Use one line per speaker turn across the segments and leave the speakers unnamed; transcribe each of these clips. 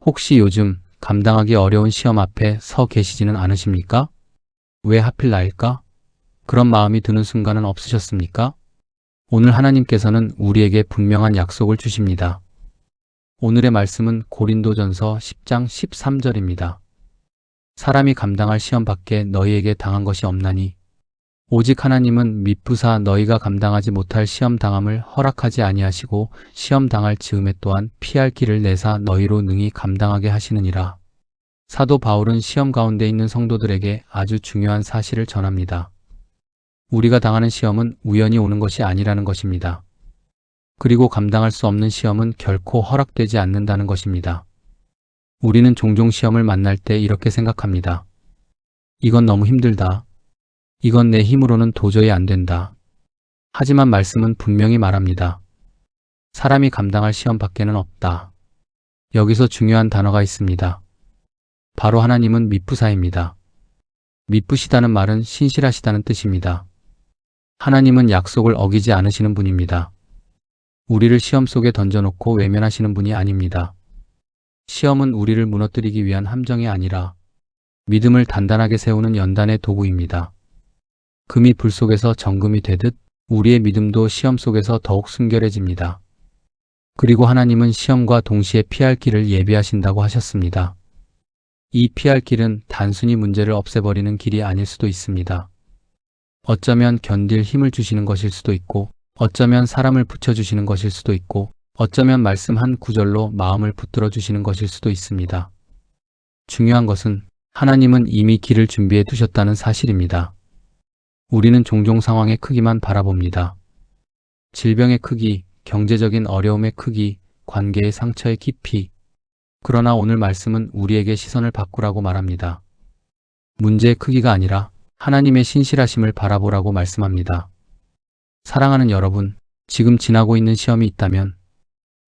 혹시 요즘 감당하기 어려운 시험 앞에 서 계시지는 않으십니까? 왜 하필 나일까? 그런 마음이 드는 순간은 없으셨습니까? 오늘 하나님께서는 우리에게 분명한 약속을 주십니다. 오늘의 말씀은 고린도전서 10장 13절입니다. 사람이 감당할 시험 밖에 너희에게 당한 것이 없나니 오직 하나님은 미쁘사 너희가 감당하지 못할 시험 당함을 허락하지 아니하시고 시험 당할 즈음에 또한 피할 길을 내사 너희로 능히 감당하게 하시느니라. 사도 바울은 시험 가운데 있는 성도들에게 아주 중요한 사실을 전합니다. 우리가 당하는 시험은 우연히 오는 것이 아니라는 것입니다. 그리고 감당할 수 없는 시험은 결코 허락되지 않는다는 것입니다. 우리는 종종 시험을 만날 때 이렇게 생각합니다. 이건 너무 힘들다. 이건 내 힘으로는 도저히 안 된다. 하지만 말씀은 분명히 말합니다. 사람이 감당할 시험 밖에는 없다. 여기서 중요한 단어가 있습니다. 바로 하나님은 미쁘사입니다. 미쁘시다는 말은 신실하시다는 뜻입니다. 하나님은 약속을 어기지 않으시는 분입니다. 우리를 시험 속에 던져놓고 외면하시는 분이 아닙니다. 시험은 우리를 무너뜨리기 위한 함정이 아니라 믿음을 단단하게 세우는 연단의 도구입니다. 금이 불 속에서 정금이 되듯 우리의 믿음도 시험 속에서 더욱 순결해집니다. 그리고 하나님은 시험과 동시에 피할 길을 예비하신다고 하셨습니다. 이 피할 길은 단순히 문제를 없애버리는 길이 아닐 수도 있습니다. 어쩌면 견딜 힘을 주시는 것일 수도 있고, 어쩌면 사람을 붙여주시는 것일 수도 있고, 어쩌면 말씀 한 구절로 마음을 붙들어 주시는 것일 수도 있습니다. 중요한 것은 하나님은 이미 길을 준비해 두셨다는 사실입니다. 우리는 종종 상황의 크기만 바라봅니다. 질병의 크기, 경제적인 어려움의 크기, 관계의 상처의 깊이. 그러나 오늘 말씀은 우리에게 시선을 바꾸라고 말합니다. 문제의 크기가 아니라 하나님의 신실하심을 바라보라고 말씀합니다. 사랑하는 여러분, 지금 지나고 있는 시험이 있다면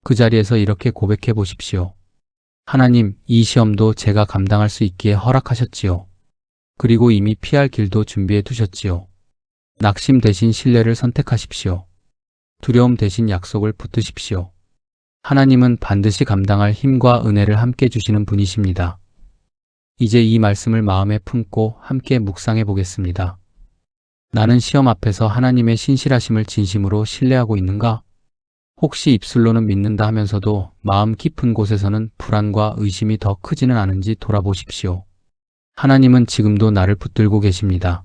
그 자리에서 이렇게 고백해 보십시오. 하나님, 이 시험도 제가 감당할 수 있기에 허락하셨지요. 그리고 이미 피할 길도 준비해 두셨지요. 낙심 대신 신뢰를 선택하십시오. 두려움 대신 약속을 붙드십시오. 하나님은 반드시 감당할 힘과 은혜를 함께 주시는 분이십니다. 이제 이 말씀을 마음에 품고 함께 묵상해 보겠습니다. 나는 시험 앞에서 하나님의 신실하심을 진심으로 신뢰하고 있는가? 혹시 입술로는 믿는다 하면서도 마음 깊은 곳에서는 불안과 의심이 더 크지는 않은지 돌아보십시오. 하나님은 지금도 나를 붙들고 계십니다.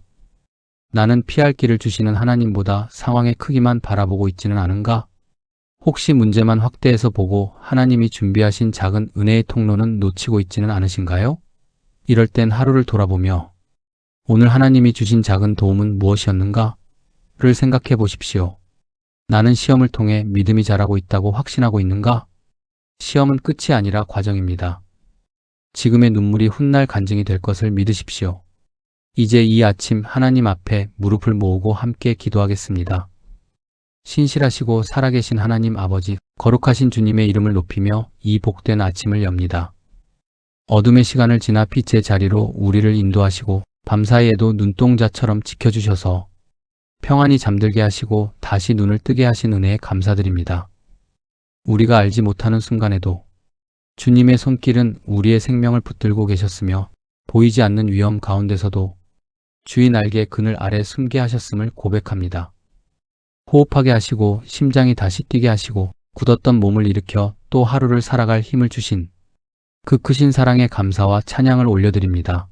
나는 피할 길을 주시는 하나님보다 상황의 크기만 바라보고 있지는 않은가? 혹시 문제만 확대해서 보고 하나님이 준비하신 작은 은혜의 통로는 놓치고 있지는 않으신가요? 이럴 땐 하루를 돌아보며 오늘 하나님이 주신 작은 도움은 무엇이었는가? 를 생각해 보십시오. 나는 시험을 통해 믿음이 자라고 있다고 확신하고 있는가? 시험은 끝이 아니라 과정입니다. 지금의 눈물이 훗날 간증이 될 것을 믿으십시오. 이제 이 아침 하나님 앞에 무릎을 모으고 함께 기도하겠습니다. 신실하시고 살아계신 하나님 아버지, 거룩하신 주님의 이름을 높이며 이 복된 아침을 엽니다. 어둠의 시간을 지나 빛의 자리로 우리를 인도하시고 밤사이에도 눈동자처럼 지켜주셔서 평안히 잠들게 하시고 다시 눈을 뜨게 하신 은혜에 감사드립니다. 우리가 알지 못하는 순간에도 주님의 손길은 우리의 생명을 붙들고 계셨으며 보이지 않는 위험 가운데서도 주의 날개 그늘 아래 숨게 하셨음을 고백합니다. 호흡하게 하시고 심장이 다시 뛰게 하시고 굳었던 몸을 일으켜 또 하루를 살아갈 힘을 주신 그 크신 사랑에 감사와 찬양을 올려드립니다.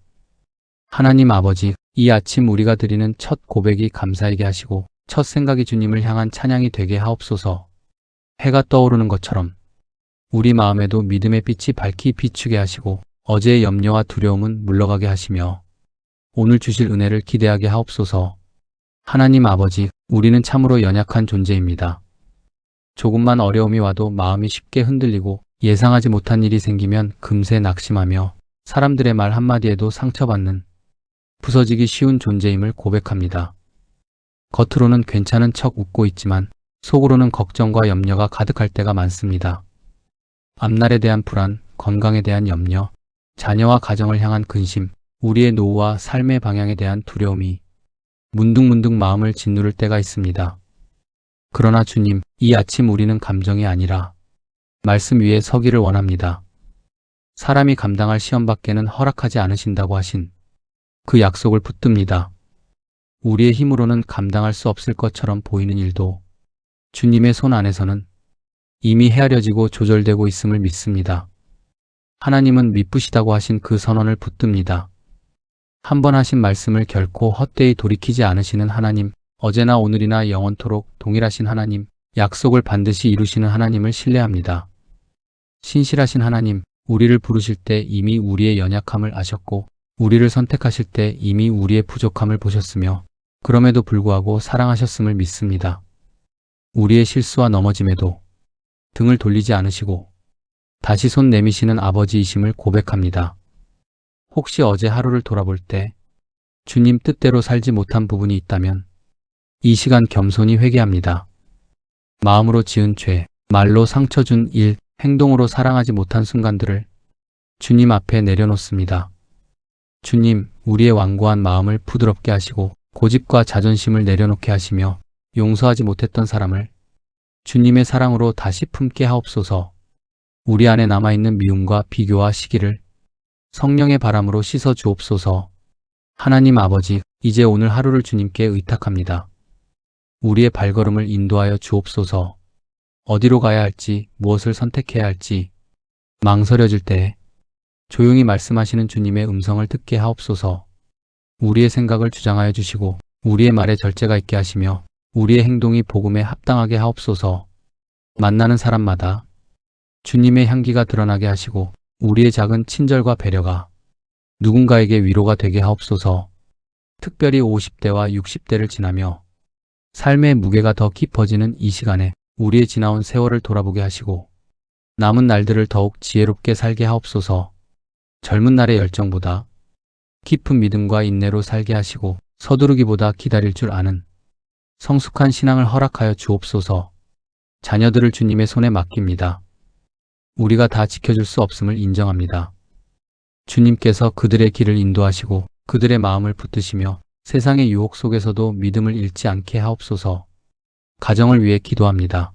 하나님 아버지, 이 아침 우리가 드리는 첫 고백이 감사이게 하시고 첫 생각이 주님을 향한 찬양이 되게 하옵소서. 해가 떠오르는 것처럼 우리 마음에도 믿음의 빛이 밝히 비추게 하시고 어제의 염려와 두려움은 물러가게 하시며 오늘 주실 은혜를 기대하게 하옵소서. 하나님 아버지, 우리는 참으로 연약한 존재입니다. 조금만 어려움이 와도 마음이 쉽게 흔들리고 예상하지 못한 일이 생기면 금세 낙심하며 사람들의 말 한마디에도 상처받는 부서지기 쉬운 존재임을 고백합니다. 겉으로는 괜찮은 척 웃고 있지만 속으로는 걱정과 염려가 가득할 때가 많습니다. 앞날에 대한 불안, 건강에 대한 염려, 자녀와 가정을 향한 근심, 우리의 노후와 삶의 방향에 대한 두려움이 문득문득 마음을 짓누를 때가 있습니다. 그러나 주님, 이 아침 우리는 감정이 아니라 말씀 위에 서기를 원합니다. 사람이 감당할 시험밖에는 허락하지 않으신다고 하신 그 약속을 붙듭니다. 우리의 힘으로는 감당할 수 없을 것처럼 보이는 일도 주님의 손 안에서는 이미 헤아려지고 조절되고 있음을 믿습니다. 하나님은 미쁘시다고 하신 그 선언을 붙듭니다. 한 번 하신 말씀을 결코 헛되이 돌이키지 않으시는 하나님, 어제나 오늘이나 영원토록 동일하신 하나님, 약속을 반드시 이루시는 하나님을 신뢰합니다. 신실하신 하나님, 우리를 부르실 때 이미 우리의 연약함을 아셨고 우리를 선택하실 때 이미 우리의 부족함을 보셨으며 그럼에도 불구하고 사랑하셨음을 믿습니다. 우리의 실수와 넘어짐에도 등을 돌리지 않으시고 다시 손 내미시는 아버지이심을 고백합니다. 혹시 어제 하루를 돌아볼 때 주님 뜻대로 살지 못한 부분이 있다면 이 시간 겸손히 회개합니다. 마음으로 지은 죄, 말로 상처 준 일, 행동으로 사랑하지 못한 순간들을 주님 앞에 내려놓습니다. 주님, 우리의 완고한 마음을 부드럽게 하시고 고집과 자존심을 내려놓게 하시며 용서하지 못했던 사람을 주님의 사랑으로 다시 품게 하옵소서. 우리 안에 남아있는 미움과 비교와 시기를 성령의 바람으로 씻어 주옵소서. 하나님 아버지, 이제 오늘 하루를 주님께 의탁합니다. 우리의 발걸음을 인도하여 주옵소서. 어디로 가야 할지, 무엇을 선택해야 할지 망설여질 때 조용히 말씀하시는 주님의 음성을 듣게 하옵소서. 우리의 생각을 주장하여 주시고 우리의 말에 절제가 있게 하시며 우리의 행동이 복음에 합당하게 하옵소서. 만나는 사람마다 주님의 향기가 드러나게 하시고 우리의 작은 친절과 배려가 누군가에게 위로가 되게 하옵소서. 특별히 50대와 60대를 지나며 삶의 무게가 더 깊어지는 이 시간에 우리의 지나온 세월을 돌아보게 하시고 남은 날들을 더욱 지혜롭게 살게 하옵소서. 젊은 날의 열정보다 깊은 믿음과 인내로 살게 하시고 서두르기보다 기다릴 줄 아는 성숙한 신앙을 허락하여 주옵소서. 자녀들을 주님의 손에 맡깁니다. 우리가 다 지켜줄 수 없음을 인정합니다. 주님께서 그들의 길을 인도하시고 그들의 마음을 붙드시며 세상의 유혹 속에서도 믿음을 잃지 않게 하옵소서. 가정을 위해 기도합니다.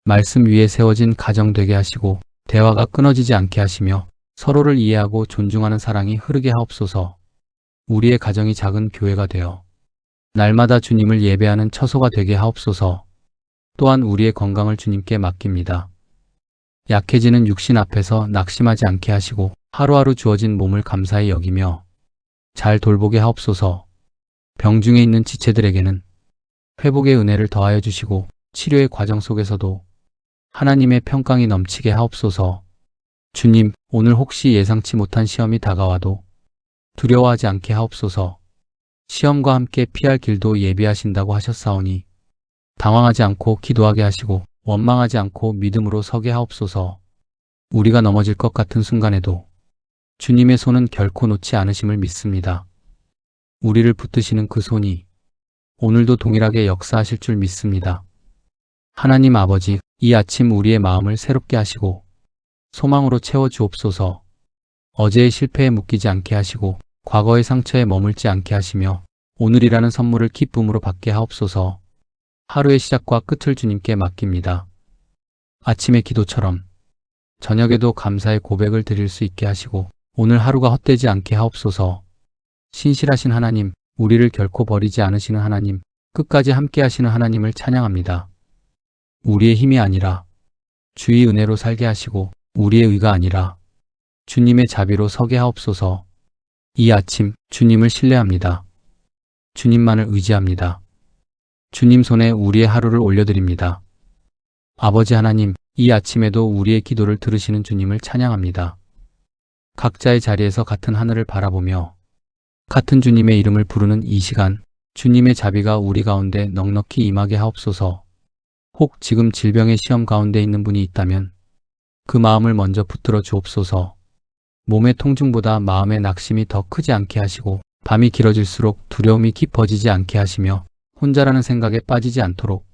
말씀 위에 세워진 가정 되게 하시고 대화가 끊어지지 않게 하시며 서로를 이해하고 존중하는 사랑이 흐르게 하옵소서. 우리의 가정이 작은 교회가 되어 날마다 주님을 예배하는 처소가 되게 하옵소서. 또한 우리의 건강을 주님께 맡깁니다. 약해지는 육신 앞에서 낙심하지 않게 하시고 하루하루 주어진 몸을 감사히 여기며 잘 돌보게 하옵소서. 병중에 있는 지체들에게는 회복의 은혜를 더하여 주시고 치료의 과정 속에서도 하나님의 평강이 넘치게 하옵소서. 주님, 오늘 혹시 예상치 못한 시험이 다가와도 두려워하지 않게 하옵소서. 시험과 함께 피할 길도 예비하신다고 하셨사오니 당황하지 않고 기도하게 하시고 원망하지 않고 믿음으로 서게 하옵소서. 우리가 넘어질 것 같은 순간에도 주님의 손은 결코 놓지 않으심을 믿습니다. 우리를 붙드시는 그 손이 오늘도 동일하게 역사하실 줄 믿습니다. 하나님 아버지, 이 아침 우리의 마음을 새롭게 하시고 소망으로 채워 주옵소서. 어제의 실패에 묶이지 않게 하시고 과거의 상처에 머물지 않게 하시며 오늘이라는 선물을 기쁨으로 받게 하옵소서. 하루의 시작과 끝을 주님께 맡깁니다. 아침의 기도처럼 저녁에도 감사의 고백을 드릴 수 있게 하시고 오늘 하루가 헛되지 않게 하옵소서. 신실하신 하나님, 우리를 결코 버리지 않으시는 하나님, 끝까지 함께 하시는 하나님을 찬양합니다. 우리의 힘이 아니라 주의 은혜로 살게 하시고 우리의 의가 아니라 주님의 자비로 서게 하옵소서. 이 아침 주님을 신뢰합니다. 주님만을 의지합니다. 주님 손에 우리의 하루를 올려드립니다. 아버지 하나님, 이 아침에도 우리의 기도를 들으시는 주님을 찬양합니다. 각자의 자리에서 같은 하늘을 바라보며 같은 주님의 이름을 부르는 이 시간, 주님의 자비가 우리 가운데 넉넉히 임하게 하옵소서. 혹 지금 질병의 시험 가운데 있는 분이 있다면 그 마음을 먼저 붙들어 주옵소서. 몸의 통증보다 마음의 낙심이 더 크지 않게 하시고 밤이 길어질수록 두려움이 깊어지지 않게 하시며 혼자라는 생각에 빠지지 않도록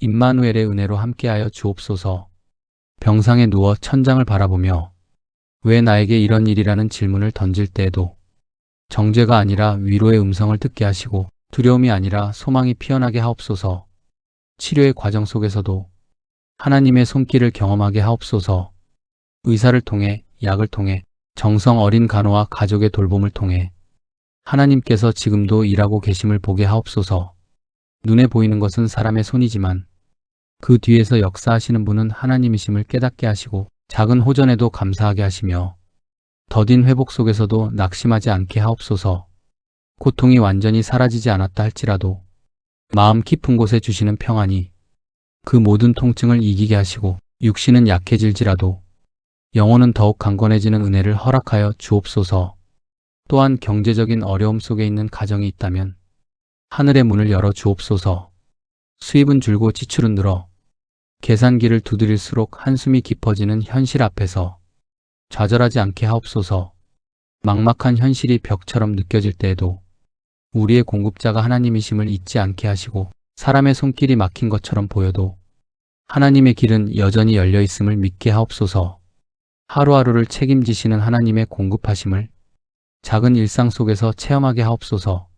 임마누엘의 은혜로 함께하여 주옵소서. 병상에 누워 천장을 바라보며 왜 나에게 이런 일이라는 질문을 던질 때에도 정죄가 아니라 위로의 음성을 듣게 하시고 두려움이 아니라 소망이 피어나게 하옵소서. 치료의 과정 속에서도 하나님의 손길을 경험하게 하옵소서. 의사를 통해 약을 통해 정성 어린 간호와 가족의 돌봄을 통해 하나님께서 지금도 일하고 계심을 보게 하옵소서. 눈에 보이는 것은 사람의 손이지만 그 뒤에서 역사하시는 분은 하나님이심을 깨닫게 하시고 작은 호전에도 감사하게 하시며 더딘 회복 속에서도 낙심하지 않게 하옵소서. 고통이 완전히 사라지지 않았다 할지라도 마음 깊은 곳에 주시는 평안이 그 모든 통증을 이기게 하시고 육신은 약해질지라도 영혼은 더욱 강건해지는 은혜를 허락하여 주옵소서. 또한 경제적인 어려움 속에 있는 가정이 있다면 하늘의 문을 열어 주옵소서. 수입은 줄고 지출은 늘어 계산기를 두드릴수록 한숨이 깊어지는 현실 앞에서 좌절하지 않게 하옵소서. 막막한 현실이 벽처럼 느껴질 때에도 우리의 공급자가 하나님이심을 잊지 않게 하시고 사람의 손길이 막힌 것처럼 보여도 하나님의 길은 여전히 열려 있음을 믿게 하옵소서. 하루하루를 책임지시는 하나님의 공급하심을 작은 일상 속에서 체험하게 하옵소서.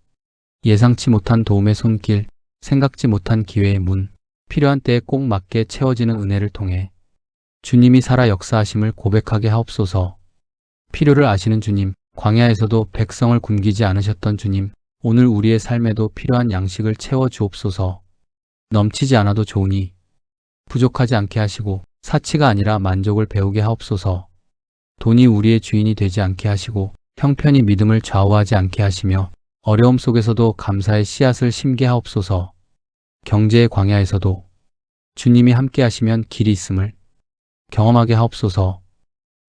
예상치 못한 도움의 손길, 생각지 못한 기회의 문, 필요한 때에 꼭 맞게 채워지는 은혜를 통해 주님이 살아 역사하심을 고백하게 하옵소서. 필요를 아시는 주님, 광야에서도 백성을 굶기지 않으셨던 주님, 오늘 우리의 삶에도 필요한 양식을 채워 주옵소서. 넘치지 않아도 좋으니 부족하지 않게 하시고 사치가 아니라 만족을 배우게 하옵소서. 돈이 우리의 주인이 되지 않게 하시고 형편이 믿음을 좌우하지 않게 하시며 어려움 속에서도 감사의 씨앗을 심게 하옵소서. 경제의 광야에서도 주님이 함께 하시면 길이 있음을 경험하게 하옵소서.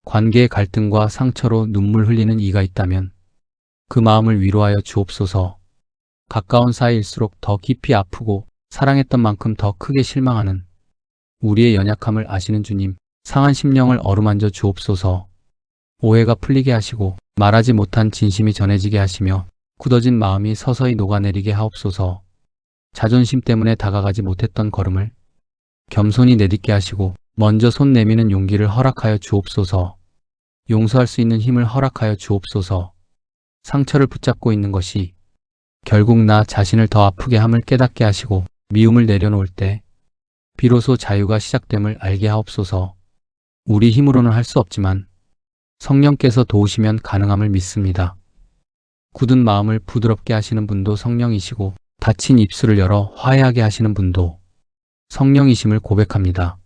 관계의 갈등과 상처로 눈물 흘리는 이가 있다면 그 마음을 위로하여 주옵소서. 가까운 사이일수록 더 깊이 아프고 사랑했던 만큼 더 크게 실망하는 우리의 연약함을 아시는 주님, 상한 심령을 어루만져 주옵소서. 오해가 풀리게 하시고 말하지 못한 진심이 전해지게 하시며 굳어진 마음이 서서히 녹아내리게 하옵소서. 자존심 때문에 다가가지 못했던 걸음을 겸손히 내딛게 하시고 먼저 손 내미는 용기를 허락하여 주옵소서. 용서할 수 있는 힘을 허락하여 주옵소서. 상처를 붙잡고 있는 것이 결국 나 자신을 더 아프게 함을 깨닫게 하시고 미움을 내려놓을 때 비로소 자유가 시작됨을 알게 하옵소서. 우리 힘으로는 할 수 없지만 성령께서 도우시면 가능함을 믿습니다. 굳은 마음을 부드럽게 하시는 분도 성령이시고 닫힌 입술을 열어 화해하게 하시는 분도 성령이심을 고백합니다.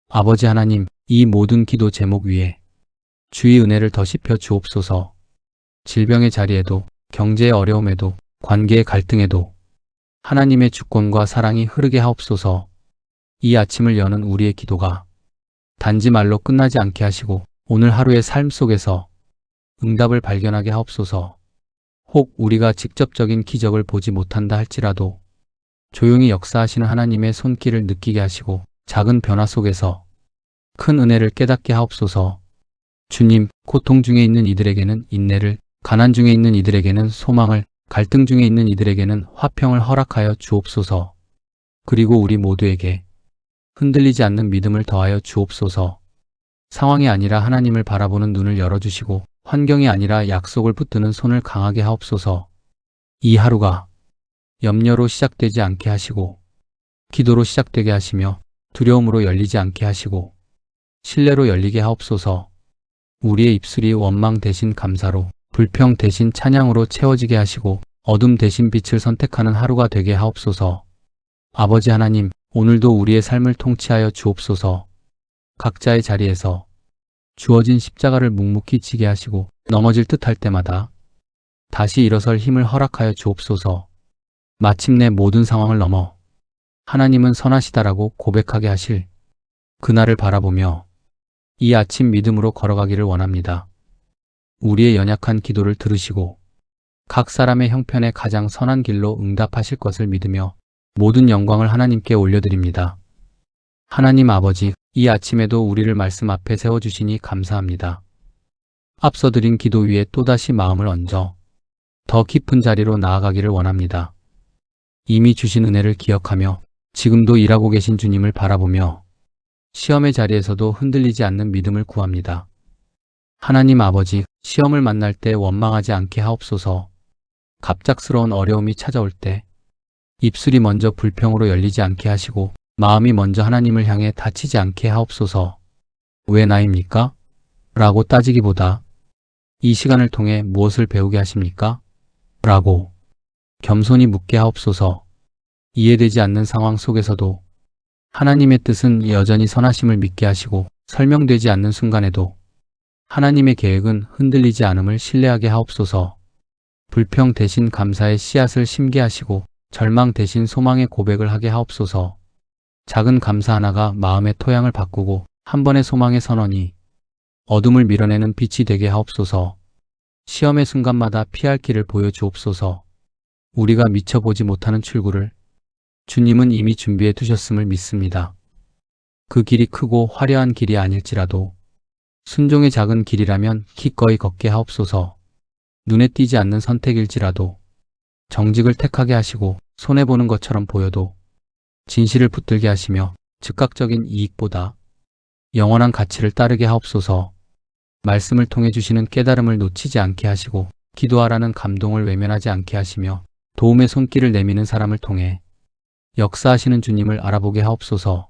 아버지 하나님, 이 모든 기도 제목 위에 주의 은혜를 더 씹혀 주옵소서. 질병의 자리에도 경제의 어려움에도 관계의 갈등에도 하나님의 주권과 사랑이 흐르게 하옵소서. 이 아침을 여는 우리의 기도가 단지 말로 끝나지 않게 하시고 오늘 하루의 삶 속에서 응답을 발견하게 하옵소서. 혹 우리가 직접적인 기적을 보지 못한다 할지라도 조용히 역사하시는 하나님의 손길을 느끼게 하시고 작은 변화 속에서 큰 은혜를 깨닫게 하옵소서. 주님, 고통 중에 있는 이들에게는 인내를, 가난 중에 있는 이들에게는 소망을, 갈등 중에 있는 이들에게는 화평을 허락하여 주옵소서. 그리고 우리 모두에게 흔들리지 않는 믿음을 더하여 주옵소서. 상황이 아니라 하나님을 바라보는 눈을 열어주시고 환경이 아니라 약속을 붙드는 손을 강하게 하옵소서. 이 하루가 염려로 시작되지 않게 하시고 기도로 시작되게 하시며 두려움으로 열리지 않게 하시고 신뢰로 열리게 하옵소서. 우리의 입술이 원망 대신 감사로, 불평 대신 찬양으로 채워지게 하시고 어둠 대신 빛을 선택하는 하루가 되게 하옵소서. 아버지 하나님, 오늘도 우리의 삶을 통치하여 주옵소서. 각자의 자리에서 주어진 십자가를 묵묵히 지게 하시고 넘어질 듯할 때마다 다시 일어설 힘을 허락하여 주옵소서. 마침내 모든 상황을 넘어 하나님은 선하시다라고 고백하게 하실 그날을 바라보며 이 아침 믿음으로 걸어가기를 원합니다. 우리의 연약한 기도를 들으시고 각 사람의 형편에 가장 선한 길로 응답하실 것을 믿으며 모든 영광을 하나님께 올려드립니다. 하나님 아버지, 이 아침에도 우리를 말씀 앞에 세워주시니 감사합니다. 앞서 드린 기도 위에 또다시 마음을 얹어 더 깊은 자리로 나아가기를 원합니다. 이미 주신 은혜를 기억하며 지금도 일하고 계신 주님을 바라보며 시험의 자리에서도 흔들리지 않는 믿음을 구합니다. 하나님 아버지, 시험을 만날 때 원망하지 않게 하옵소서. 갑작스러운 어려움이 찾아올 때 입술이 먼저 불평으로 열리지 않게 하시고 마음이 먼저 하나님을 향해 닫히지 않게 하옵소서. 왜 나입니까? 라고 따지기보다 이 시간을 통해 무엇을 배우게 하십니까? 라고 겸손히 묻게 하옵소서. 이해되지 않는 상황 속에서도 하나님의 뜻은 여전히 선하심을 믿게 하시고 설명되지 않는 순간에도 하나님의 계획은 흔들리지 않음을 신뢰하게 하옵소서. 불평 대신 감사의 씨앗을 심게 하시고 절망 대신 소망의 고백을 하게 하옵소서. 작은 감사 하나가 마음의 토양을 바꾸고 한 번의 소망의 선언이 어둠을 밀어내는 빛이 되게 하옵소서. 시험의 순간마다 피할 길을 보여주옵소서. 우리가 미처 보지 못하는 출구를 주님은 이미 준비해 두셨음을 믿습니다. 그 길이 크고 화려한 길이 아닐지라도 순종의 작은 길이라면 기꺼이 걷게 하옵소서. 눈에 띄지 않는 선택일지라도 정직을 택하게 하시고 손해보는 것처럼 보여도 진실을 붙들게 하시며 즉각적인 이익보다 영원한 가치를 따르게 하옵소서. 말씀을 통해 주시는 깨달음을 놓치지 않게 하시고 기도하라는 감동을 외면하지 않게 하시며 도움의 손길을 내미는 사람을 통해 역사하시는 주님을 알아보게 하옵소서.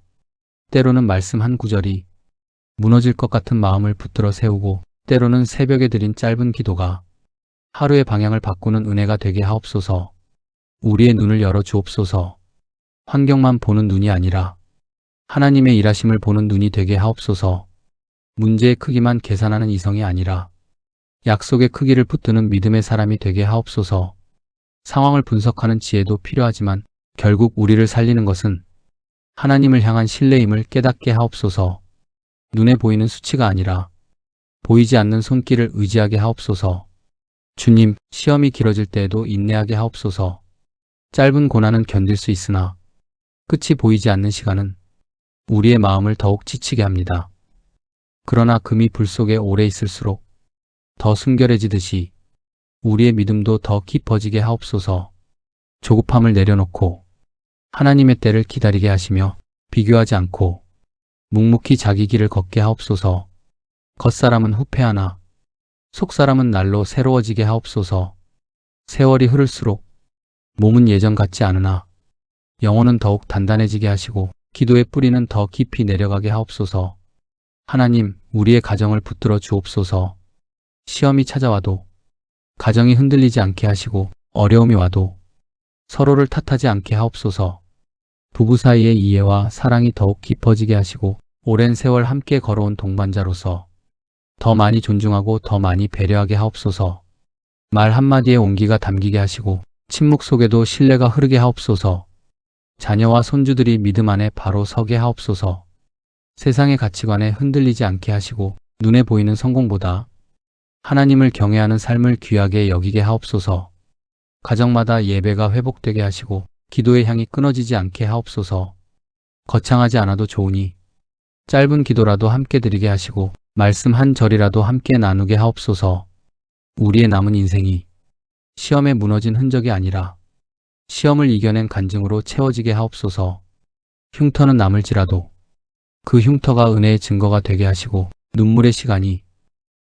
때로는 말씀 한 구절이 무너질 것 같은 마음을 붙들어 세우고 때로는 새벽에 드린 짧은 기도가 하루의 방향을 바꾸는 은혜가 되게 하옵소서. 우리의 눈을 열어 주옵소서. 환경만 보는 눈이 아니라 하나님의 일하심을 보는 눈이 되게 하옵소서. 문제의 크기만 계산하는 이성이 아니라 약속의 크기를 붙드는 믿음의 사람이 되게 하옵소서. 상황을 분석하는 지혜도 필요하지만 결국 우리를 살리는 것은 하나님을 향한 신뢰임을 깨닫게 하옵소서. 눈에 보이는 수치가 아니라 보이지 않는 손길을 의지하게 하옵소서. 주님, 시험이 길어질 때에도 인내하게 하옵소서. 짧은 고난은 견딜 수 있으나 끝이 보이지 않는 시간은 우리의 마음을 더욱 지치게 합니다. 그러나 금이 불 속에 오래 있을수록 더 순결해지듯이 우리의 믿음도 더 깊어지게 하옵소서. 조급함을 내려놓고 하나님의 때를 기다리게 하시며 비교하지 않고 묵묵히 자기 길을 걷게 하옵소서. 겉사람은 후패하나 속사람은 날로 새로워지게 하옵소서. 세월이 흐를수록 몸은 예전 같지 않으나 영혼은 더욱 단단해지게 하시고 기도의 뿌리는 더 깊이 내려가게 하옵소서. 하나님, 우리의 가정을 붙들어 주옵소서. 시험이 찾아와도 가정이 흔들리지 않게 하시고 어려움이 와도 서로를 탓하지 않게 하옵소서. 부부 사이의 이해와 사랑이 더욱 깊어지게 하시고 오랜 세월 함께 걸어온 동반자로서 더 많이 존중하고 더 많이 배려하게 하옵소서. 말 한마디에 온기가 담기게 하시고 침묵 속에도 신뢰가 흐르게 하옵소서. 자녀와 손주들이 믿음 안에 바로 서게 하옵소서. 세상의 가치관에 흔들리지 않게 하시고 눈에 보이는 성공보다 하나님을 경외하는 삶을 귀하게 여기게 하옵소서. 가정마다 예배가 회복되게 하시고 기도의 향이 끊어지지 않게 하옵소서. 거창하지 않아도 좋으니 짧은 기도라도 함께 드리게 하시고 말씀 한 절이라도 함께 나누게 하옵소서. 우리의 남은 인생이 시험에 무너진 흔적이 아니라 시험을 이겨낸 간증으로 채워지게 하옵소서. 흉터는 남을지라도 그 흉터가 은혜의 증거가 되게 하시고 눈물의 시간이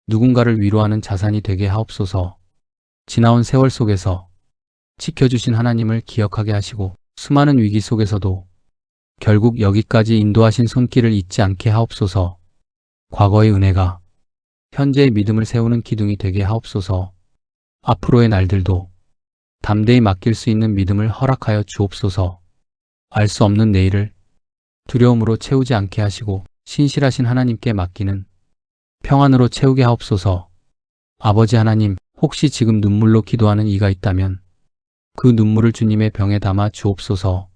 누군가를 위로하는 자산이 되게 하옵소서. 지나온 세월 속에서 지켜주신 하나님을 기억하게 하시고 수많은 위기 속에서도 결국 여기까지 인도하신 손길을 잊지 않게 하옵소서. 과거의 은혜가 현재의 믿음을 세우는 기둥이 되게 하옵소서. 앞으로의 날들도 담대히 맡길 수 있는 믿음을 허락하여 주옵소서. 알 수 없는 내일을 두려움으로 채우지 않게 하시고 신실하신 하나님께 맡기는 평안으로 채우게 하옵소서. 아버지 하나님, 혹시 지금 눈물로 기도하는 이가 있다면 그 눈물을 주님의 병에 담아 주옵소서.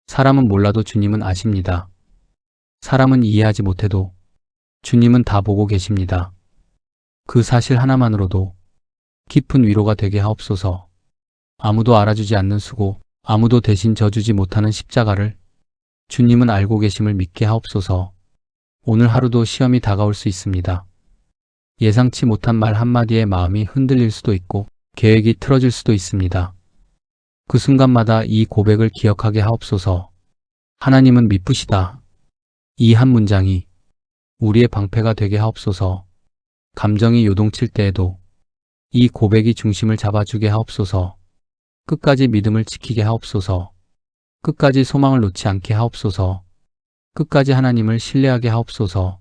사람은 몰라도 주님은 아십니다. 사람은 이해하지 못해도 주님은 다 보고 계십니다. 그 사실 하나만으로도 깊은 위로가 되게 하옵소서. 아무도 알아주지 않는 수고, 아무도 대신 져주지 못하는 십자가를 주님은 알고 계심을 믿게 하옵소서. 오늘 하루도 시험이 다가올 수 있습니다. 예상치 못한 말 한마디에 마음이 흔들릴 수도 있고 계획이 틀어질 수도 있습니다. 그 순간마다 이 고백을 기억하게 하옵소서. 하나님은 미쁘시다. 이 한 문장이 우리의 방패가 되게 하옵소서. 감정이 요동칠 때에도 이 고백이 중심을 잡아주게 하옵소서. 끝까지 믿음을 지키게 하옵소서. 끝까지 소망을 놓지 않게 하옵소서. 끝까지 하나님을 신뢰하게 하옵소서.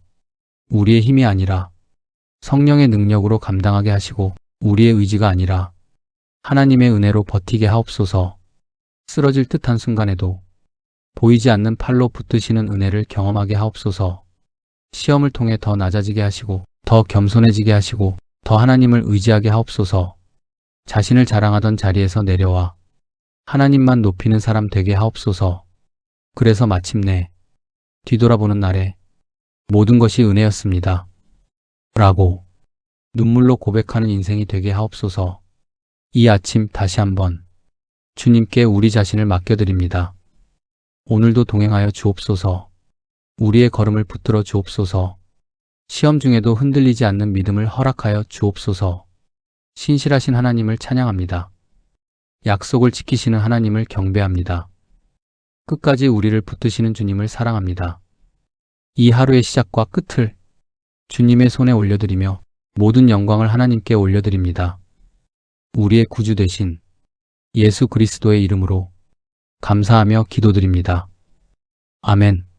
우리의 힘이 아니라 성령의 능력으로 감당하게 하시고 우리의 의지가 아니라 하나님의 은혜로 버티게 하옵소서. 쓰러질 듯한 순간에도 보이지 않는 팔로 붙드시는 은혜를 경험하게 하옵소서. 시험을 통해 더 낮아지게 하시고 더 겸손해지게 하시고 더 하나님을 의지하게 하옵소서. 자신을 자랑하던 자리에서 내려와 하나님만 높이는 사람 되게 하옵소서. 그래서 마침내 뒤돌아보는 날에 모든 것이 은혜였습니다. 라고 눈물로 고백하는 인생이 되게 하옵소서. 이 아침 다시 한번 주님께 우리 자신을 맡겨드립니다. 오늘도 동행하여 주옵소서. 우리의 걸음을 붙들어 주옵소서. 시험 중에도 흔들리지 않는 믿음을 허락하여 주옵소서. 신실하신 하나님을 찬양합니다. 약속을 지키시는 하나님을 경배합니다. 끝까지 우리를 붙드시는 주님을 사랑합니다. 이 하루의 시작과 끝을 주님의 손에 올려드리며 모든 영광을 하나님께 올려드립니다. 우리의 구주 되신 예수 그리스도의 이름으로 감사하며 기도드립니다. 아멘.